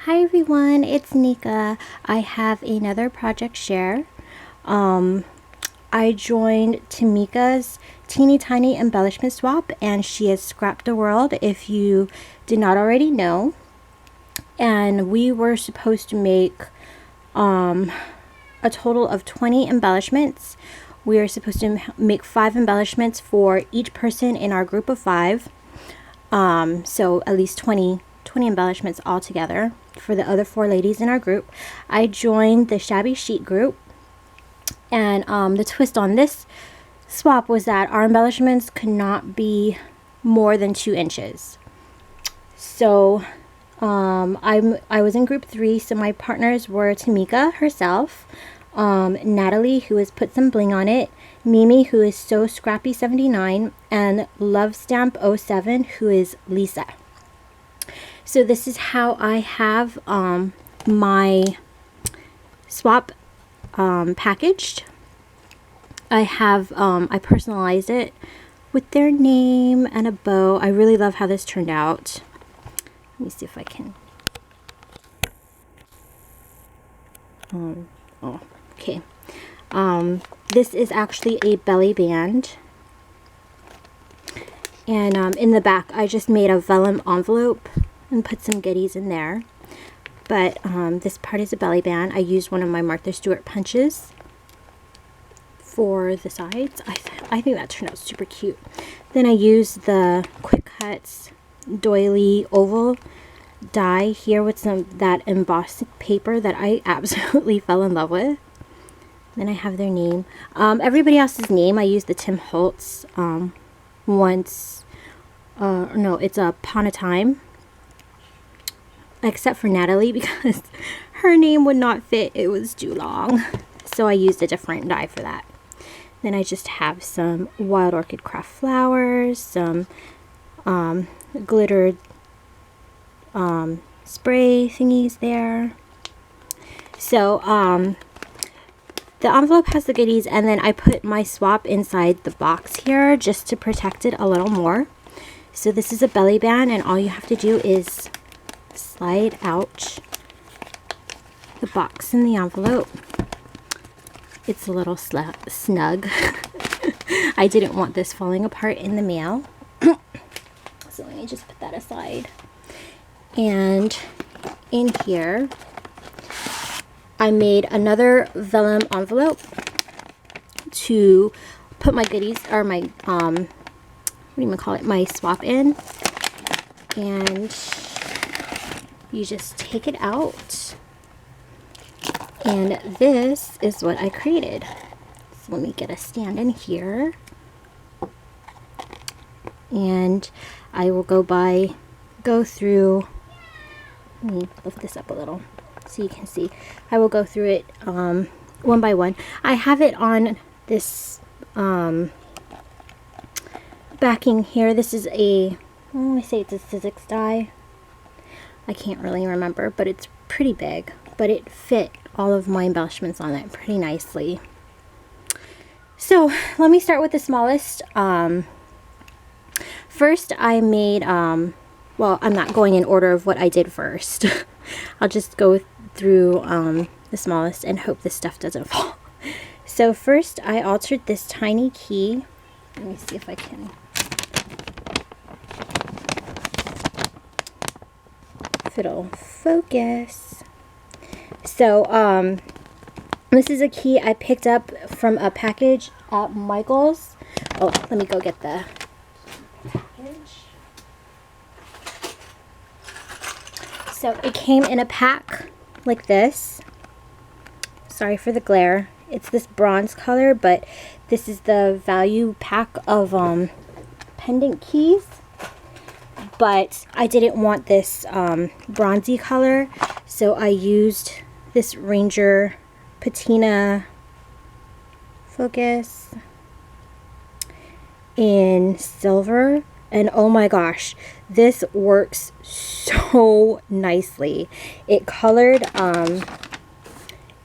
Hi everyone, it's Nica. I have another project share. I joined Tmika's teeny tiny embellishment swap, and she has Scrapdaworld if you did not already know. And we were supposed to make a total of 20 embellishments. We are supposed to make 5 embellishments for each person in our group of 5. So at least 20 embellishments altogether for the other 4 ladies in our group. I joined the shabby chic group, and the twist on this swap was that our embellishments could not be more than 2 inches. So I was in group 3, so my partners were Tmika herself, Natalie, who has put some bling on it, Mimi, who is so scrappy 79, and Love Stamp 07, who is Lisa. So this is how I have my swap packaged. I personalized it with their name and a bow. I really love how this turned out. Let me see if I can. Okay. This is actually a belly band. And in the back, I just made a vellum envelope and put some goodies in there. But this part is a belly band. I used one of my Martha Stewart punches for the sides. I think that turned out super cute. Then I used the Quick Cuts doily oval die here with that embossed paper that I absolutely fell in love with. Then I have their name. Everybody else's name, I used the Tim Holtz no, it's Upon a Time, except for Natalie because her name would not fit. It was too long, so I used a different die for that. Then I just have some Wild Orchid Craft flowers, some glittered spray thingies there. So the envelope has the goodies, and then I put my swap inside the box here just to protect it a little more. So this is a belly band, and all you have to do is slide out the box in the envelope. It's a little snug. I didn't want this falling apart in the mail. So let me just put that aside. And in here, I made another vellum envelope to put my goodies, or my, what do you call it, my swap in. And you just take it out. And this is what I created. So let me get a stand in here. And I will go through, let me lift this up a little so you can see. I will go through it one by one. I have it on this backing here. This is a, let me say it's a Sizzix die. I can't really remember, but it's pretty big. But it fit all of my embellishments on it pretty nicely. So let me start with the smallest. First I made, well, I'm not going in order of what I did first. I'll just go through the smallest and hope this stuff doesn't fall. So first I altered this tiny key. Let me see if I can. If it'll focus. So this is a key I picked up from a package at Michael's. Oh, let me go get the package. So it came in a pack like this. Sorry for the glare. It's this bronze color, but this is the value pack of pendant keys. But I didn't want this bronzy color, so I used this Ranger patina focus in silver, and oh my gosh, this works so nicely. It colored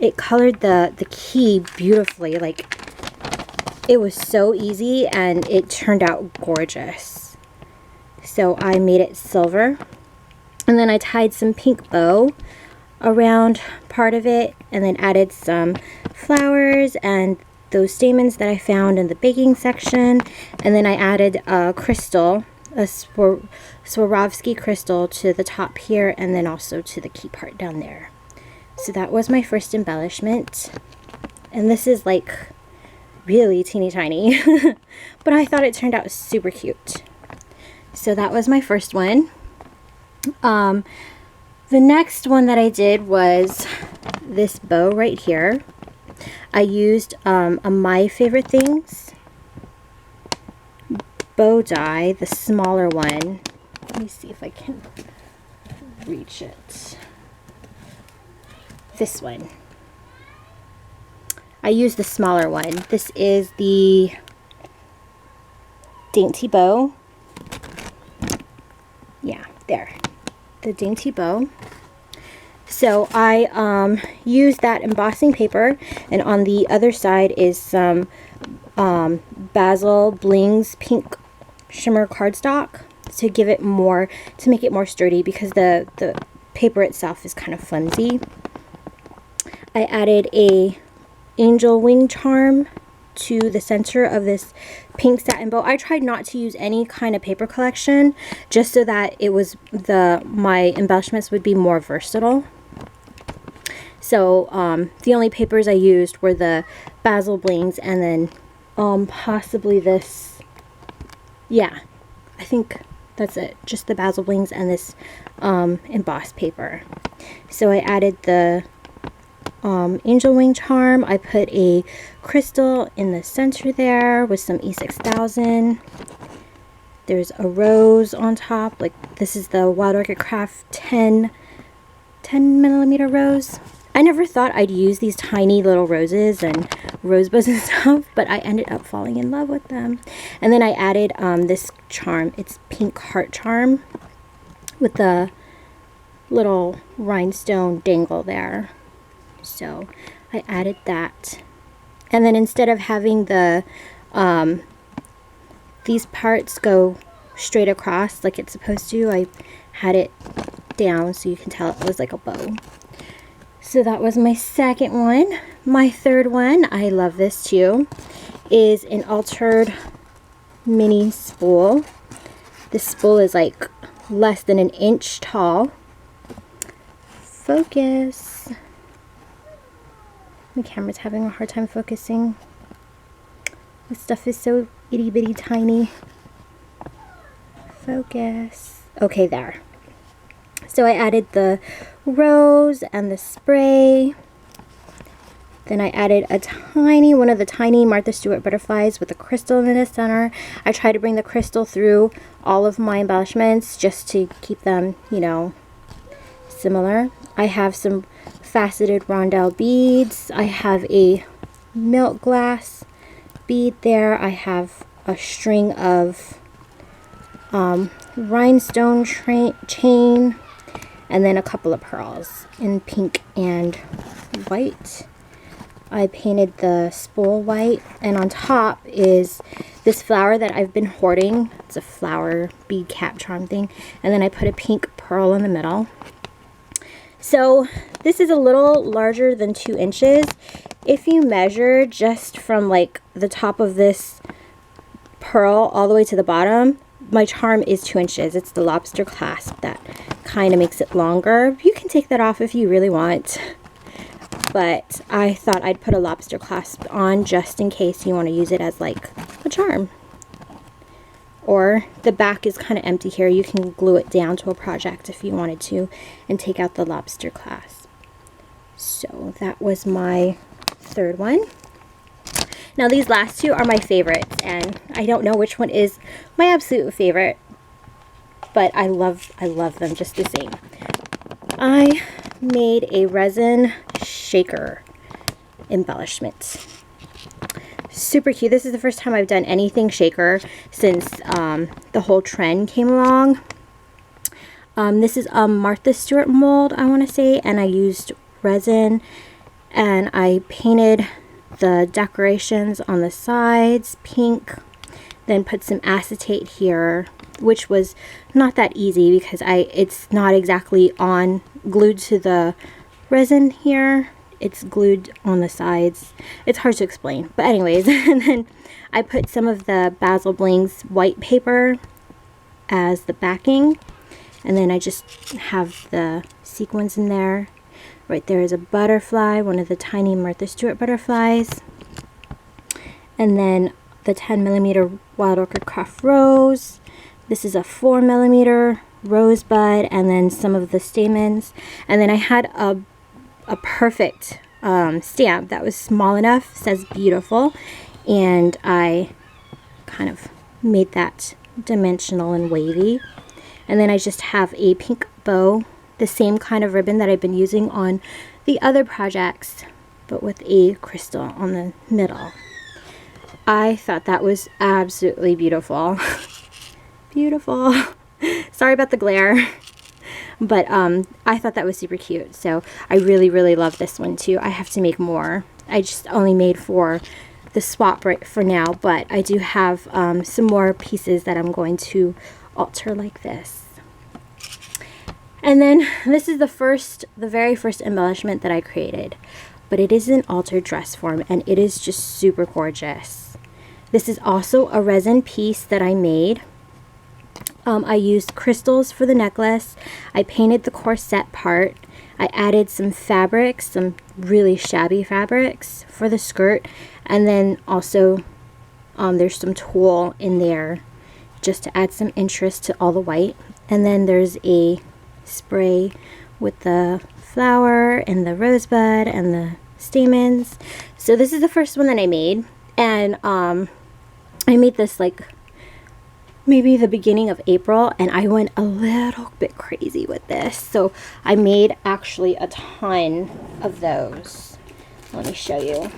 the key beautifully. Like, it was so easy and it turned out gorgeous. So I made it silver. And then I tied some pink bow around part of it, and then added some flowers and those stamens that I found in the baking section. And then I added a crystal, a Swarovski crystal, to the top here, and then also to the key part down there. So that was my first embellishment. And this is like really teeny tiny, but I thought it turned out super cute. So that was my first one. The next one that I did was this bow right here. I used a My Favorite Things bow die, the smaller one. Let me see if I can reach it. This one. I used the smaller one. This is the Dainty Bow. Yeah, there. The Dainty Bow. So I used that embossing paper, and on the other side is some Basil Blings pink shimmer cardstock to give it more, to make it more sturdy, because the paper itself is kind of flimsy. I added a angel wing charm to the center of this pink satin bow. I tried not to use any kind of paper collection, just so that it was my embellishments would be more versatile. So the only papers I used were the Basil Blings, and then possibly this. Yeah, I think that's it. Just the Basil Blings and this embossed paper. So I added the angel wing charm. I put a crystal in the center there with some E6000. There's a rose on top. Like, this is the Wild Orchid Craft 10 millimeter rose. I never thought I'd use these tiny little roses and rosebuds and stuff, but I ended up falling in love with them. And then I added this charm. It's pink heart charm with the little rhinestone dangle there. So I added that. And then instead of having the these parts go straight across like it's supposed to, I had it down so you can tell it was like a bow. So that was my second one. My third one, I love this too, is an altered mini spool. This spool is like less than an inch tall. Focus. My camera's having a hard time focusing. This stuff is so itty bitty tiny. Focus. Okay, there. So I added the rose and the spray. Then I added one of the tiny Martha Stewart butterflies with a crystal in the center. I try to bring the crystal through all of my embellishments just to keep them, you know, similar. I have some faceted rondelle beads. I have a milk glass bead there. I have a string of rhinestone chain, and then a couple of pearls in pink and white. I painted the spool white, and on top is this flower that I've been hoarding. It's a flower bead cap charm thing, and then I put a pink pearl in the middle. So this is a little larger than 2 inches. If you measure just from like the top of this pearl all the way to the bottom, my charm is 2 inches. It's the lobster clasp that kind of makes it longer. You can take that off if you really want, but I thought I'd put a lobster clasp on just in case you want to use it as like a charm. Or the back is kind of empty here. You can glue it down to a project if you wanted to and take out the lobster clasp. So that was my third one. Now these last two are my favorites, and I don't know which one is my absolute favorite, but I love them just the same. I made a resin shaker embellishment. Super cute. This is the first time I've done anything shaker since the whole trend came along. This is a Martha Stewart mold, I want to say, and I used resin, and I painted the decorations on the sides pink, then put some acetate here which was not that easy because it's not exactly glued to the resin here. It's glued on the sides. It's hard to explain, but anyways. And then I put some of the Basil Bling's white paper as the backing, and then I just have the sequins in there. Right there is a butterfly, one of the tiny Martha Stewart butterflies, and then the 10mm Wild Orchid Craft Rose. This is a 4mm rosebud, and then some of the stamens. And then I had a perfect stamp that was small enough, says beautiful, and I kind of made that dimensional and wavy. And then I just have a pink bow, the same kind of ribbon that I've been using on the other projects, but with a crystal on the middle. I thought that was absolutely beautiful. Beautiful. Sorry about the glare. But I thought that was super cute. So I really, really love this one too. I have to make more. I just only made for the swap right for now, but I do have some more pieces that I'm going to alter like this. And then this is the very first embellishment that I created, but it is an altered dress form, and it is just super gorgeous. This is also a resin piece that I made. I used crystals for the necklace. I painted the corset part. I added some fabrics, some really shabby fabrics for the skirt, and then also there's some tulle in there just to add some interest to all the white. And then there's a spray with the flower and the rosebud and the stamens. So this is the first one that I made, and I made this like maybe the beginning of April, and I went a little bit crazy with this. So I made actually a ton of those. Let me show you.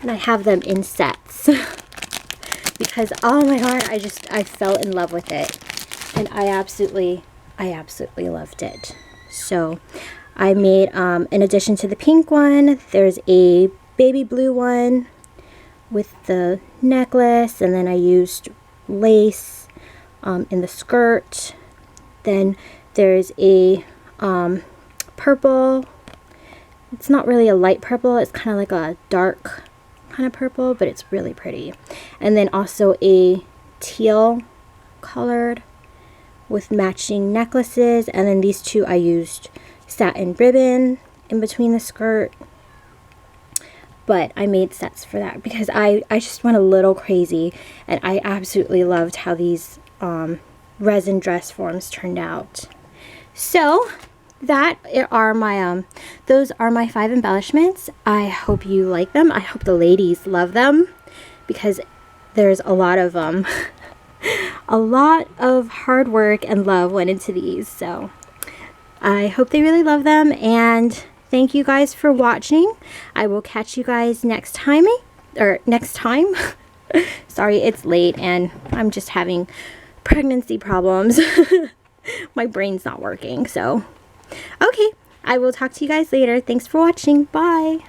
And I have them in sets because oh my god, I fell in love with it, and I absolutely loved it. So I made in addition to the pink one, there's a baby blue one with the necklace, and then I used lace in the skirt. Then there's a purple. It's not really a light purple, it's kind of like a dark kind of purple, but it's really pretty. And then also a teal colored with matching necklaces. And then these two I used satin ribbon in between the skirt, but I made sets for that because I just went a little crazy, and I absolutely loved how these resin dress forms turned out. So that are my those are my 5 embellishments. I hope you like them. I hope the ladies love them because there's a lot of a lot of hard work and love went into these. So I hope they really love them, and thank you guys for watching. I will catch you guys next time. Sorry, it's late and I'm just having pregnancy problems. My brain's not working, so okay, I will talk to you guys later. Thanks for watching. Bye.